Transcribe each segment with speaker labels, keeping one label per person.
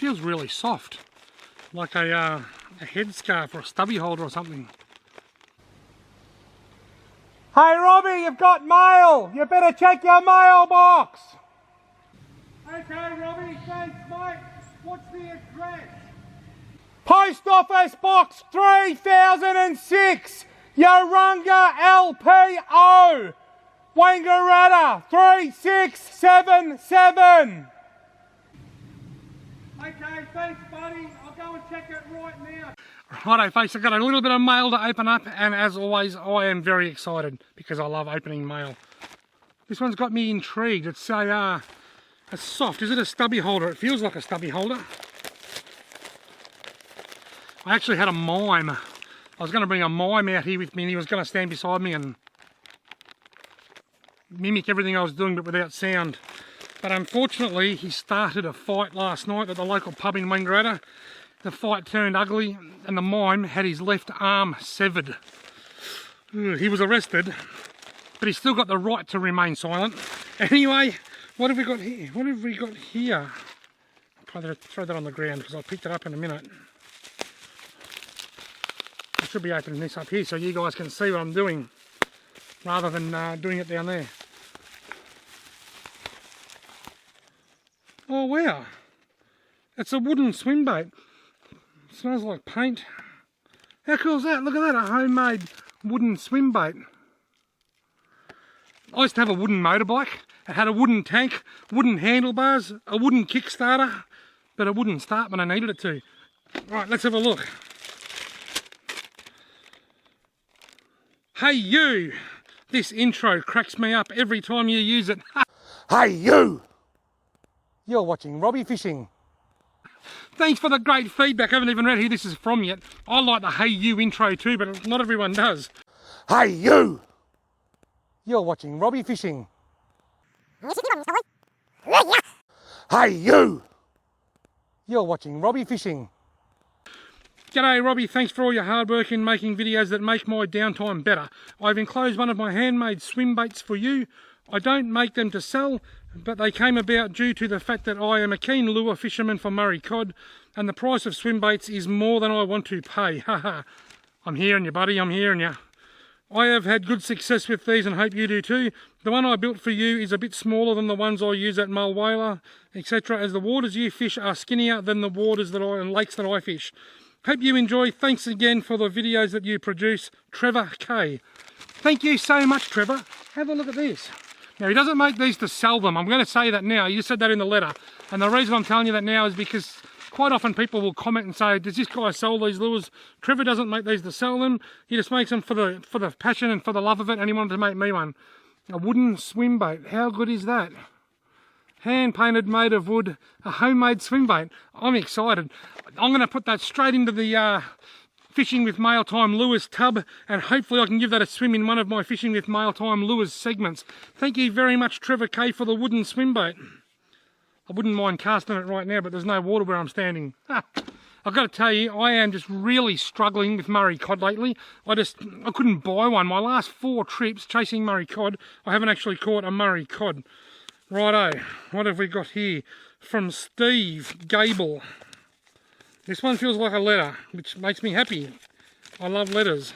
Speaker 1: feels really soft, like a headscarf or a stubby holder or something. Hey Robbie, you've got mail! You better check your mailbox! Okay Robbie, thanks mate. What's the address? Post Office Box 3006, Yarunga LPO, Wangaratta 3677. Okay, thanks buddy, I'll go and check it right now. Righto folks, I've got a little bit of mail to open up, and as always I am very excited because I love opening mail. This one's got me intrigued. It's soft. Is it a stubby holder? It feels like a stubby holder. I actually had a mime. I was going to bring a mime out here with me, and he was going to stand beside me and mimic everything I was doing but without sound. But unfortunately he started a fight last night at the local pub in Wangaratta. The fight turned ugly and the mime had his left arm severed. He was arrested, but he's still got the right to remain silent. Anyway, what have we got here? What have we got here? I'll probably throw that on the ground because I'll pick it up in a minute. I should be opening this up here so you guys can see what I'm doing rather than doing it down there. Oh wow, it's a wooden swim bait. It smells like paint. How cool is that? Look at that, a homemade wooden swim bait. I used to have a wooden motorbike. It had a wooden tank, wooden handlebars, a wooden kickstarter, but it wouldn't start when I needed it to. Right, let's have a look. Hey you! This intro cracks me up every time you use it. Hey you! You're watching Robbie Fishing. Thanks for the great feedback. I haven't even read who this is from yet. I like the hey you intro too, but not everyone does. Hey you! You're watching Robbie Fishing. Hey you! You're watching Robbie Fishing. G'day Robbie, thanks for all your hard work in making videos that make my downtime better. I've enclosed one of my handmade swim baits for you. I don't make them to sell, but they came about due to the fact that I am a keen lure fisherman for Murray cod, and the price of swim baits is more than I want to pay. Haha, I'm hearing you buddy, I'm hearing you. I have had good success with these and hope you do too. The one I built for you is a bit smaller than the ones I use at Mulwala, etc., as the waters you fish are skinnier than the waters and lakes that I fish. Hope you enjoy. Thanks again for the videos that you produce. Trevor K. Thank you so much, Trevor. Have a look at this. Now, he doesn't make these to sell them. I'm going to say that now. You said that in the letter. And the reason I'm telling you that now is because quite often people will comment and say, does this guy sell these lures? Trevor doesn't make these to sell them. He just makes them for the passion and for the love of it, and he wanted to make me one. A wooden swim bait. How good is that? Hand painted, made of wood, a homemade swim bait. I'm excited. I'm going to put that straight into the Fishing with Mailtime Lures tub, and hopefully I can give that a swim in one of my Fishing with Mailtime Lures segments. Thank you very much, Trevor K, for the wooden swim bait. I wouldn't mind casting it right now, but there's no water where I'm standing. I've got to tell you, I am just really struggling with Murray cod lately. I couldn't buy one. My last 4 trips chasing Murray cod, I haven't actually caught a Murray cod. Righto, what have we got here? From Steve Gable. This one feels like a letter, which makes me happy. I love letters.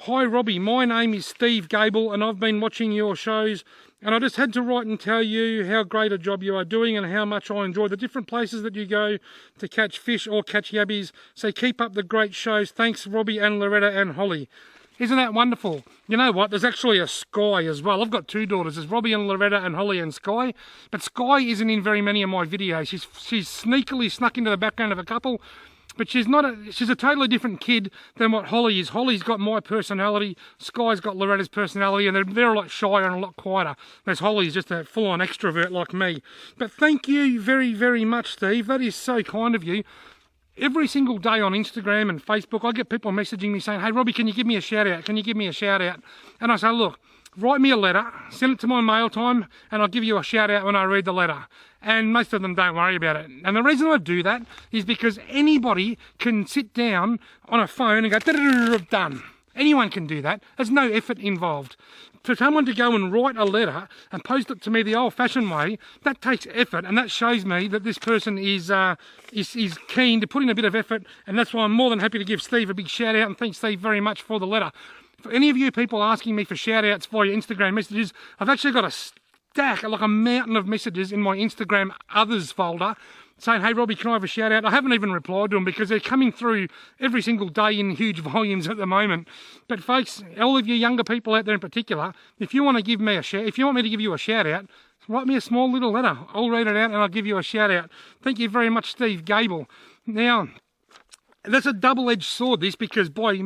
Speaker 1: Hi Robbie, my name is Steve Gable and I've been watching your shows, and I just had to write and tell you how great a job you are doing and how much I enjoy the different places that you go to catch fish or catch yabbies. So keep up the great shows. Thanks Robbie and Loretta and Holly. Isn't that wonderful? You know what? There's actually a Sky as well. I've got 2 daughters. There's Robbie and Loretta and Holly and Sky. But Sky isn't in very many of my videos. She's sneakily snuck into the background of a couple. But she's a totally different kid than what Holly is. Holly's got my personality. Sky's got Loretta's personality. And they're a lot shyer and a lot quieter. Whereas Holly's just a full-on extrovert like me. But thank you very, very much, Steve. That is so kind of you. Every single day on Instagram and Facebook, I get people messaging me saying, hey Robbie, can you give me a shout out? Can you give me a shout out? And I say, look, write me a letter, send it to my mail time, and I'll give you a shout out when I read the letter. And most of them don't worry about it. And the reason I do that is because anybody can sit down on a phone and go, done. Anyone can do that. There's no effort involved. For someone to go and write a letter and post it to me the old-fashioned way, that takes effort, and that shows me that this person is keen to put in a bit of effort, and that's why I'm more than happy to give Steve a big shout-out, and thanks, Steve, very much for the letter. For any of you people asking me for shout-outs via Instagram messages, I've actually got a stack, like a mountain of messages in my Instagram others folder, saying, hey Robbie, can I have a shout out? I haven't even replied to them because they're coming through every single day in huge volumes at the moment. But folks, all of you younger people out there in particular, if you want to give me a shout, if you want me to give you a shout out, write me a small little letter. I'll read it out and I'll give you a shout out. Thank you very much, Steve Gable. Now, that's a double-edged sword, this, because by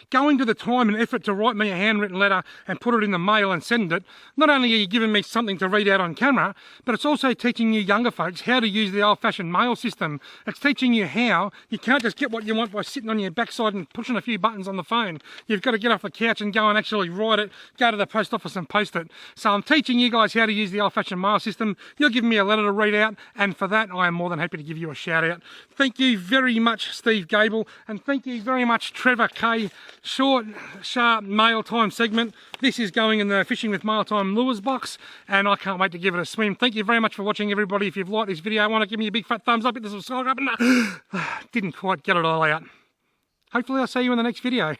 Speaker 1: going to the time and effort to write me a handwritten letter and put it in the mail and send it, not only are you giving me something to read out on camera, but it's also teaching you younger folks how to use the old-fashioned mail system. It's teaching you how you can't just get what you want by sitting on your backside and pushing a few buttons on the phone. You've got to get off the couch and go and actually write it, go to the post office and post it. So I'm teaching you guys how to use the old-fashioned mail system. You're giving me a letter to read out, and for that I am more than happy to give you a shout out. Thank you very much, Steve Gable, and thank you very much, Trevor K. Short, sharp mail time segment. This is going in the Fishing with Mail Time lures box, and I can't wait to give it a swim. Thank you very much for watching, everybody. If you've liked this video, I want to give me a big fat thumbs up, hit the subscribe button. Didn't quite get it all out. Hopefully I'll see you in the next video.